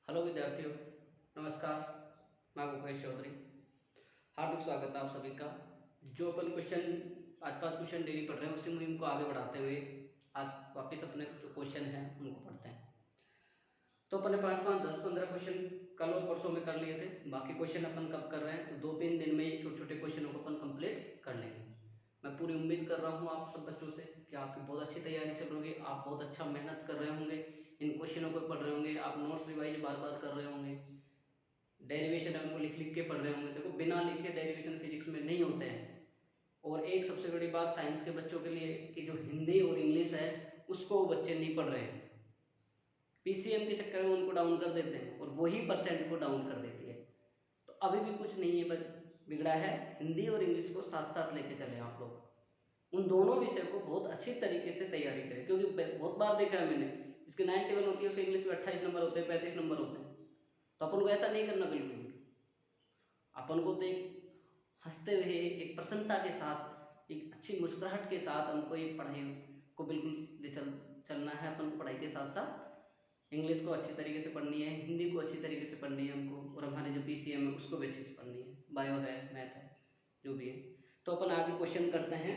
Hello विद्यार्थियों, नमस्कार। मैं भूपेश चौधरी। हार्दिक स्वागत है आप सभी का। जो अपन क्वेश्चन आज 5 क्वेश्चन डेली पढ़ रहे हैं उसी मुहिम को आगे बढ़ाते हुए आज वापस अपने जो क्वेश्चन हैं उनको पढ़ते हैं। तो अपन ने 5-5, 10-15 क्वेश्चन कल और परसों में कर लिए थे। बाकी क्वेश्चन अपन कब कर रहे हैं तो 2-3 दिन में ये छोटे छोटे क्वेश्चनों को अपन कंप्लीट कर लेंगे। मैं पूरी उम्मीद कर रहा हूँ आप सब बच्चों से कि आपकी बहुत अच्छी तैयारी चल रही है, आप बहुत अच्छा मेहनत कर रहे होंगे, इन क्वेश्चनों को पढ़ रहे होंगे, आप नोट्स रिवाइज बार बार कर रहे होंगे, डेरिवेशन हमको लिख लिख के पढ़ रहे होंगे। देखो बिना लिखे डेरिवेशन फिजिक्स में नहीं होते हैं। और एक सबसे बड़ी बात साइंस के बच्चों के लिए कि जो हिंदी और इंग्लिश है उसको वो बच्चे नहीं पढ़ रहे हैं। पीसीएम के चक्कर में उनको डाउन कर देते हैं और वही परसेंट को डाउन कर देती है। तो अभी भी कुछ नहीं है बिगड़ा है, हिंदी और इंग्लिश को साथ साथ लेके चले आप लोग। उन दोनों विषय को बहुत अच्छी तरीके से तैयारी करें, क्योंकि बहुत बार देखा है मैंने, जिसके 91 होती है उसके इंग्लिश में 28 नंबर होते हैं, 35 नंबर होते हैं। तो अपन को ऐसा नहीं करना बिल्कुल भी। अपन को तो एक हंसते हुए, एक प्रसन्नता के साथ, एक अच्छी मुस्कुराहट के साथ हमको ये पढ़ाई को बिल्कुल ले चलना है। अपन को पढ़ाई के साथ साथ इंग्लिश को अच्छी तरीके से पढ़नी है, हिंदी को अच्छी तरीके से पढ़नी है हमको, और हमारे जो पीसीएम है उसको भी अच्छे से पढ़नी है, बायो है, मैथ है, जो भी है। तो अपन आगे क्वेश्चन करते हैं।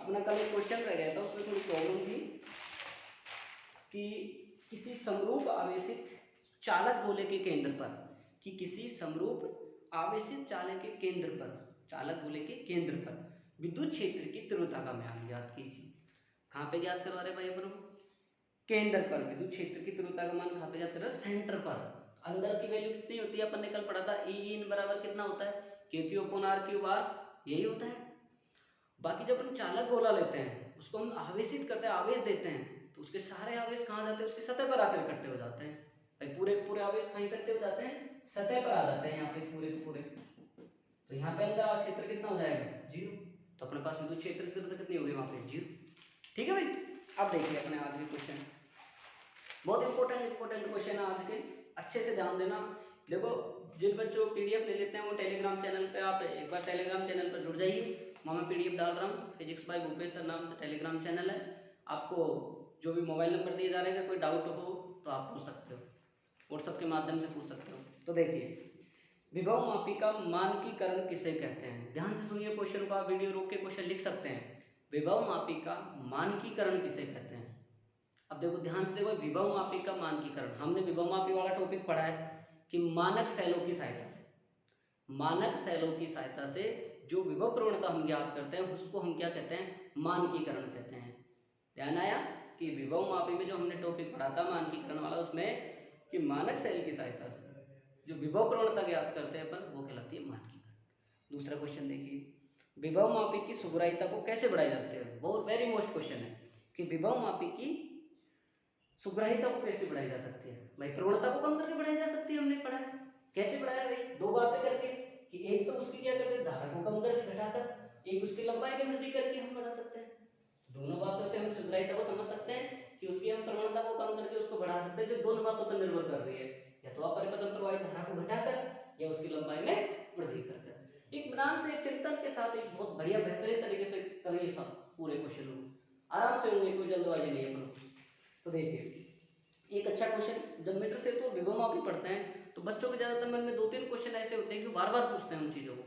अपना कल एक क्वेश्चन रह गया था, उसमें थोड़ी प्रॉब्लम थी कि किसी समरूप आवेशित चालक गोले के केंद्र पर, कि किसी समरूप आवेशित चालक के केंद्र पर, चालक गोले के केंद्र पर विद्युत क्षेत्र की तीव्रता का मान ज्ञात कीजिए। कहाँ पे ज्ञात करवा रहे भाई अपन? केंद्र पर विद्युत क्षेत्र की तीव्रता का मान कहाँ पे ज्ञात कर रहे हैं? सेंटर पर। अंदर की वैल्यू कितनी होती है अपन ने कल पढ़ा था, ई इन बराबर कितना होता है? Q Q upon R Q bar, यही होता है। बाकी जब हम चालक गोला लेते हैं उसको हम आवेशित करते हैं, आवेश देते हैं, तो उसके सारे आवेश कहाँ जाते हैं? उसकी सतह पर आकर इकट्ठे हो जाते हैं। भाई पूरे के पूरे आवेश कहाँ इकट्ठे हो जाते हैं? सतह पर आ जाते हैं, यहाँ पे पूरे के पूरे। तो यहाँ पे अंदर क्षेत्र कितना हो जाएगा? 0। तो अपने पास विद्युत क्षेत्र की तीव्रता कितनी होगी? वहां पे 0। ठीक है भाई। अब देखिए अपने आज के क्वेश्चन, बहुत इंपॉर्टेंट क्वेश्चन है आज के, अच्छे से ध्यान देना। देखो जिन बच्चों पीडीएफ ले लेते हैं वो टेलीग्राम चैनल पे, आप एक बार टेलीग्राम चैनल पर जुड़ जाइए। वहाँ मैं पीडीएफ डाल रहा हूँ, फिजिक्स बाय भूपेश सर नाम से टेलीग्राम चैनल है। आपको जो भी मोबाइल नंबर दिए जा रहे हैं, कोई डाउट हो तो आप पूछ सकते हो, व्हाट्सएप के माध्यम से पूछ सकते हो। तो देखिए, विभव मापी का मानकीकरण किसे कहते हैं? ध्यान से सुनिए क्वेश्चन को, आप वीडियो रोक के क्वेश्चन लिख सकते हैं। विभव मापी का मानकीकरण किसे कहते हैं? अब देखो ध्यान से देखो, विभव मापी का मानकीकरण, हमने विभव मापी वाला टॉपिक पढ़ा है कि मानक सैलों की सहायता से, मानक सैलों की सहायता से जो विभव प्रवणता हम ज्ञात करते हैं उसको हम क्या कहते हैं? मानकीकरण कहते हैं। ध्यान आया कि विभव मापी में जो हमने टॉपिक पढ़ा था मानकीकरण वाला, उसमें कि मानक सैल की सहायता से जो विभव प्रवणता ज्ञात करते हैं अपन, वो कहलाती है मानकीकरण। दूसरा क्वेश्चन देखिए, विभव मापी की सुग्राह्यता को कैसे बढ़ाया जाता है? बहुत वेरी मोस्ट क्वेश्चन है कि विभव मापी की सुग्राह्यता को कैसे बढ़ाई जा सकती है? भाई प्रवणता को कम करके बढ़ाई जा सकती है, हमने पढ़ा है। कैसे बढ़ाया भाई? दो बातें करके, कि एक तो उसकी क्या करते हैं, धारा को कम करके घटाकर, एक उसकी लंबाई की वृद्धि करके हम बढ़ा सकते हैं। दोनों बातों से हम सुग्राह्यता को समझ सकते हैं कि उसकी हम प्रवणता को कम करके उसको बढ़ा सकते हैं, जो दोनों बातों पर निर्भर कर रही है, या तो अपरिपत्र प्रवाहित धारा को घटाकर या उसकी लंबाई में वृद्धि कर। एक ज्ञान से, एक चिंतन के साथ, एक बहुत बढ़िया बेहतरीन तरीके से करें सब पूरे क्वेश्चन को, आराम से होंगे, कोई जल्दबाजी नहीं है अपन। तो देखिए एक अच्छा क्वेश्चन, जब मीटर सेतु और विभव मापी पढ़ते हैं तो बच्चों के ज्यादातर मन में 2-3 क्वेश्चन ऐसे होते हैं कि बार बार पूछते हैं उन चीजों को।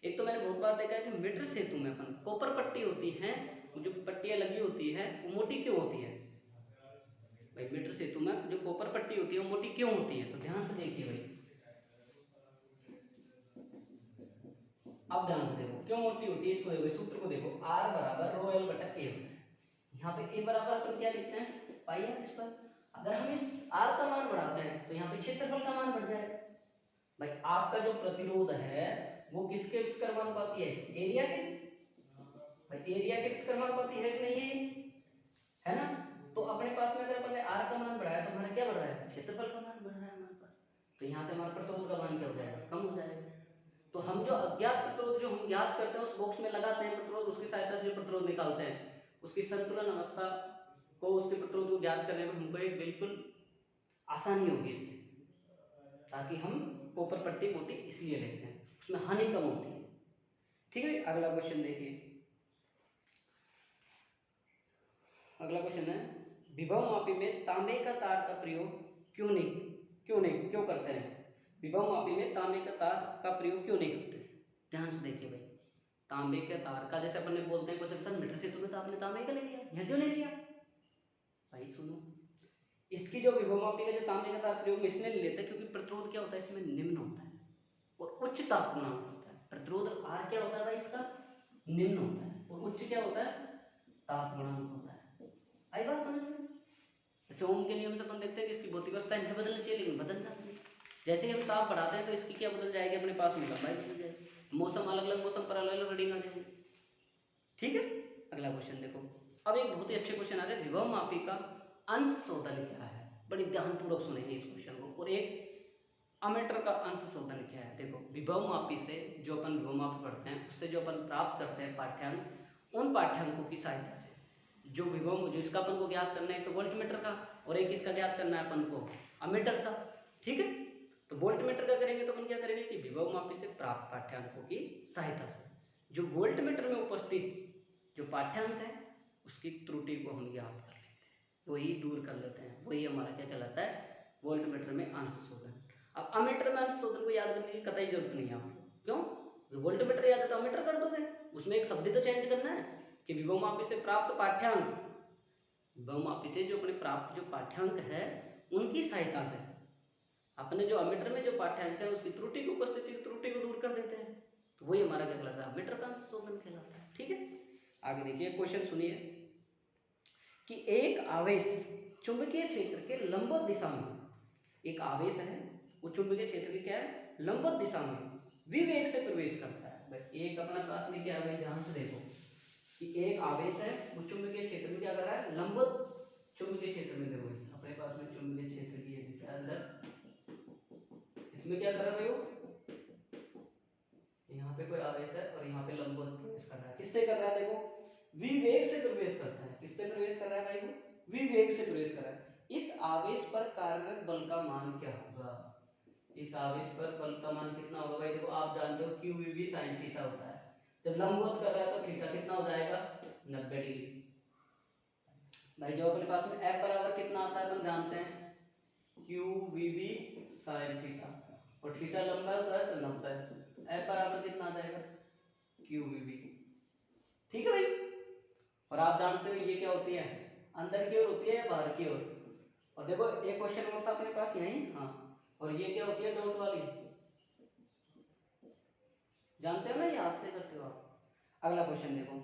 एक तो मैंने बहुत बार देखा है कि मीटर सेतु में अपन कॉपर पट्टी होती है, जो पट्टियां लगी होती है वो मोटी क्यों होती है? भाई मीटर सेतु में जो कॉपर पट्टी होती है वो मोटी क्यों होती है? तो ध्यान से देखिए भाई, अब ध्यान से देखो क्यों मोटी होती है, इसको देखो, सूत्र को देखो, R बराबर रो L बटा A होता है। यहाँ पे A बराबर अपन क्या लिखते हैं? पाई आर स्क्वायर। अगर हम इस R का मान बढ़ाते हैं तो यहाँ पे क्षेत्रफल का मान बढ़ जाएगा। भाई आपका जो प्रतिरोध है वो किसके व्युत्क्रमानुपाती है? एरिया के। भाई एरिया के व्युत्क्रमानुपाती है कि नहीं है ना? तो अपने पास में अगर अपन ने R का मान बढ़ाया तो हमारा क्या बढ़ रहा है? क्षेत्रफल का मान बढ़ रहा है हमारे पास। तो यहाँ से हमारा प्रतिरोध का मान क्या हो जाएगा? कम हो जाएगा। तो हम जो अज्ञात प्रतिरोध जो हम ज्ञात करते हैं उस बॉक्स में लगाते हैं प्रतिरोध, उसकी सहायता से जो प्रतिरोध निकालते हैं, उसकी संतुलन अवस्था को, उसके प्रतिरोध को ज्ञात करने में हमको एक बिल्कुल आसानी होगी इससे, ताकि हम कॉपर पट्टी मोटी इसलिए लेते हैं, उसमें हानि कम होती है। ठीक है, अगला क्वेश्चन देखिए। अगला क्वेश्चन है, विभव मापी में तांबे का तार का प्रयोग क्यों नहीं क्यों करते हैं? विभव मापी में तांबे का तार का प्रयोग क्यों नहीं करते? ध्यान से देखिए भाई, तांबे के तार का, जैसे अपन बोलते हैं क्वेश्चन सर मीटर से तुरंत आपने तांबे का ले लिया, यहाँ क्यों ले लिया? भाई सुनो, इसकी जो विभव मापी का जो तांबे का तार प्रयोग में इसलिए नहीं लेते क्योंकि प्रतिरोध क्या होता है इसमें निम्न होता है और उच्च ताप गुणांक होता है। प्रतिरोध आर क्या होता है भाई इसका? निम्न होता है और उच्च क्या होता है? ताप गुणांक होता है। आई बात समझ में? जैसे ओम के नियम से अपन देखते हैं कि इसकी भौतिक अवस्था नहीं बदलनी चाहिए लेकिन बदल जाती है। जैसे ही हम ताप बढ़ाते हैं तो इसकी क्या बदल जाएगी अपने पास में? लंबाई बदल जाएगी। मौसम अलग अलग मौसम पर अलग अलग रीडिंग आ जाएगी। ठीक है, अगला क्वेश्चन देखो। अब एक बहुत ही अच्छे क्वेश्चन आ रहे हैं, विभव मापी का अंश शोधन क्या है? बड़ी ध्यानपूर्वक सुनेंगे इस क्वेश्चन को। और एक अमीटर का अंश शोधन क्या है? देखो, विभव मापी से जो अपन विभव मापी पढ़ते हैं उससे जो अपन प्राप्त करते हैं पाठ्यांक, उन पाठ्यांकों की सहायता से जो विभव जो इसका अपन को ज्ञात करना है तो वोल्ट मीटर का, और एक इसका ज्ञात करना है अपन को अमीटर का। ठीक है, तो वोल्ट मीटर का करेंगे तो अपन क्या करेंगे कि विभव मापी से प्राप्त पाठ्यांकों की सहायता से जो वोल्ट मीटर में उपस्थित जो पाठ्यांक है उसकी त्रुटि को हम ज्ञात कर लेते हैं, वही दूर कर लेते हैं। वही हमारा क्या कहलाता है? वोल्ट मीटर में अंश शोधन। अब अमीटर में अंश शोधन को याद करने की कतई जरूरत नहीं है आपको। क्यों? वोल्ट मीटर याद है तो अमीटर कर दोगे, उसमें एक शब्द तो चेंज करना है कि विभव मापी से प्राप्त पाठ्यांक, विभव मापी से जो अपने प्राप्त जो पाठ्यांक है उनकी सहायता से अपने जो अमीटर में जो पाठ्यांक है उसकी त्रुटि की उपस्थिति त्रुटि को दूर कर देते हैं, तो वही हमारा क्या कहलाता है? अमीटर का अंश शोधन कहलाता है। ठीक है, आगे देखिए क्वेश्चन सुनिए कि एक आवेश चुंबकीय क्षेत्र के लंबवत दिशा में, एक आवेश है वो चुंबकीय क्षेत्र की क्या है? लंबवत दिशा में विवेग से प्रवेश करता है। भाई एक अपना क्लास में क्या है, ध्यान से देखो कि एक आवेश है वो चुंबकीय क्षेत्र में क्या कर रहा है? लंबवत चुंबकीय क्षेत्र में। देखो अपने पास में चुंबकीय क्षेत्र की दिशा अंदर, इसमें क्या कर रहा है वो? यहाँ पे कोई आवेश है और यहाँ पे लंबवत प्रवेश कर रहा है। किससे कर रहा है? देखो विवेग से प्रवेश करता है। किससे प्रवेश कर रहा है भाई? वो विवेग से प्रवेश कर रहा है। इस आवेश पर कार्यरत बल का मान क्या होगा? इस आवेश पर बल का मान कितना होगा भाई? देखो आप जानते हो क्यू वी साइन थीटा होता है। जब लंबवत कर रहा है तो थीटा कितना हो जाएगा? 90 डिग्री। भाई जो अपने पास में F बराबर कितना आता है अपन जानते हैं, Q V B sine theta, और थीटा लंबा होता है तो 90। F बराबर कितना आ जाएगा? Q V B. ठीक है भाई, और आप जानते हो ये क्या होती है? अंदर की ओर होती है या बाहर की ओर? और देखो एक क्वेश्चन और था अपने पास यही, हाँ, और ये क्या होती है? डॉट वाली, जानते हो ना, याद से करते हो आप। अगला क्वेश्चन देखो,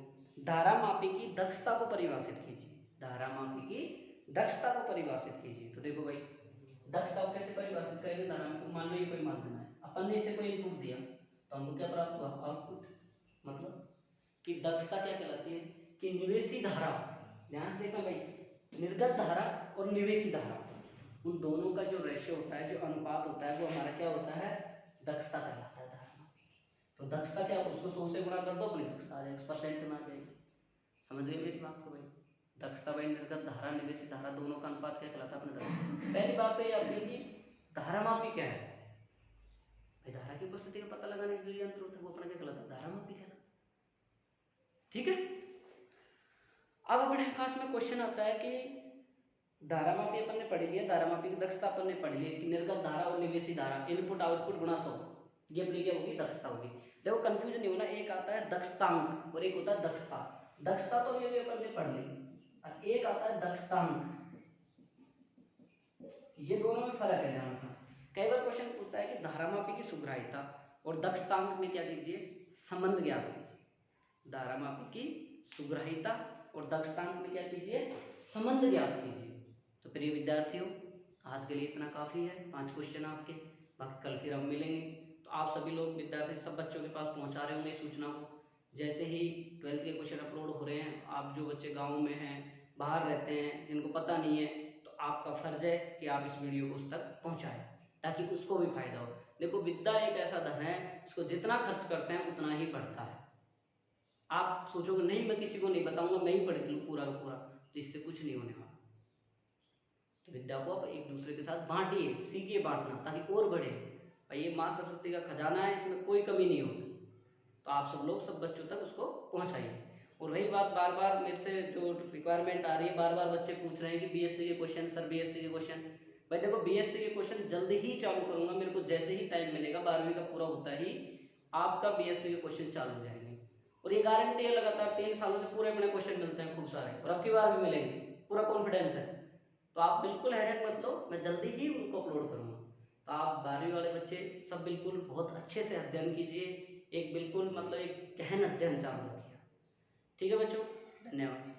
धारा मापी की दक्षता को परिभाषित कीजिए। धारा मापी की दक्षता को परिभाषित कीजिए। तो देखो भाई दक्षता को कैसे परिभाषित करेंगे? धारा मापी, मान लो ये कोई माध्यम है, अपन ने इसे कोई इनपुट दिया तो हमको क्या प्राप्त हुआ? आउटपुट। मतलब कि दक्षता क्या कहलाती है कि निवेशी धारा, ध्यान से देखना भाई, निर्गत धारा और निवेशी धारा, उन दोनों का जो रेशियो होता है, जो अनुपात होता है, वो हमारा क्या होता है? दक्षता कहलाता है धारा मापी की। तो दक्षता क्या, उसको 100 से गुणा कर दो अपनी दक्षता आ जाएगी, परसेंट में आ जाएगी। समझ गए मेरी बात को भाई? दक्षता भाई निर्गत धारा निवेशी धारा दोनों का अनुपात क्या कहलाता है? अपने दक्षता। पहली बात तो ये आती है कि धारा मापी क्या है भाई? धारा की उपस्थिति का पता लगाने के लिए यंत्र होता है, वो अपना क्या कहलाता है? धारा मापी कहलाता है। ठीक है, अब अपने पास में क्वेश्चन आता है कि धारा मापी अपन ने पढ़ लिया, धारा मापी की दक्षता अपन ने पढ़ ली कि निर्गत धारा और निवेशी धारा इनपुट आउटपुट गुणा 100, ये अपनी क्या होगी? दक्षता होगी। देखो कंफ्यूजन नहीं होना, एक आता है दक्षतांक और एक होता है दक्षता। दक्षता तो ये भी अपन ने पढ़ ली, और एक आता है दक्षतांक, ये दोनों में फर्क है ध्यान रखना। कई बार क्वेश्चन पूछता है कि धारा मापी की सुग्राह्यता और दक्षतांक में क्या कीजिए? संबंध ज्ञात कीजिए। धारा मापी की सुग्राह्यता और दक्षतांक में क्या कीजिए? संबंध ज्ञात कीजिए। तो प्रिय विद्यार्थियों, आज के लिए इतना काफ़ी है, 5 क्वेश्चन आपके, बाकी कल फिर हम मिलेंगे। तो आप सभी लोग विद्यार्थी सब बच्चों के पास पहुंचा रहे होंगे सूचना को। जैसे ही 12th के क्वेश्चन अपलोड हो रहे हैं, आप जो बच्चे गाँव में हैं, बाहर रहते हैं, जिनको पता नहीं है, तो आपका फर्ज है कि आप इस वीडियो को उस तक पहुँचाएँ ताकि उसको भी फायदा हो। देखो विद्या एक ऐसा धन है, इसको जितना खर्च करते हैं उतना ही बढ़ता है। आप सोचोगे नहीं मैं किसी को नहीं बताऊंगा, मैं ही पढ़ लूँ पूरा का पूरा, तो इससे कुछ नहीं होने वाला। तो विद्या को आप एक दूसरे के साथ बांटिए, सीखिए बांटना, ताकि और बढ़े। भाई ये माँ सरस्वती का खजाना है, इसमें कोई कमी नहीं होती। तो आप सब लोग सब बच्चों तक उसको पहुंचाइए। और रही बात, बार बार मेरे से जो रिक्वायरमेंट आ रही है, बार बार बच्चे पूछ रहे हैं कि बीएससी के क्वेश्चन, सर बीएससी के क्वेश्चन, भाई देखो बीएससी के क्वेश्चन जल्दी ही चालू करूंगा, मेरे को जैसे ही टाइम मिलेगा 12वीं का पूरा होता ही आपका बीएससी के क्वेश्चन चालू हो जाएंगे। और ये गारंटी है, लगातार 3 सालों से पूरे अपने क्वेश्चन मिलते हैं खूब सारे, और अब की बार भी मिलेंगे, पूरा कॉन्फिडेंस है। तो आप बिल्कुल हेडेक मत लो, मैं जल्दी ही उनको अपलोड करूंगा। तो आप 12वीं वाले बच्चे सब बिल्कुल बहुत अच्छे से अध्ययन कीजिए, एक बिल्कुल मतलब एक गहन अध्ययन चालू रखिए। ठीक है बच्चों, धन्यवाद।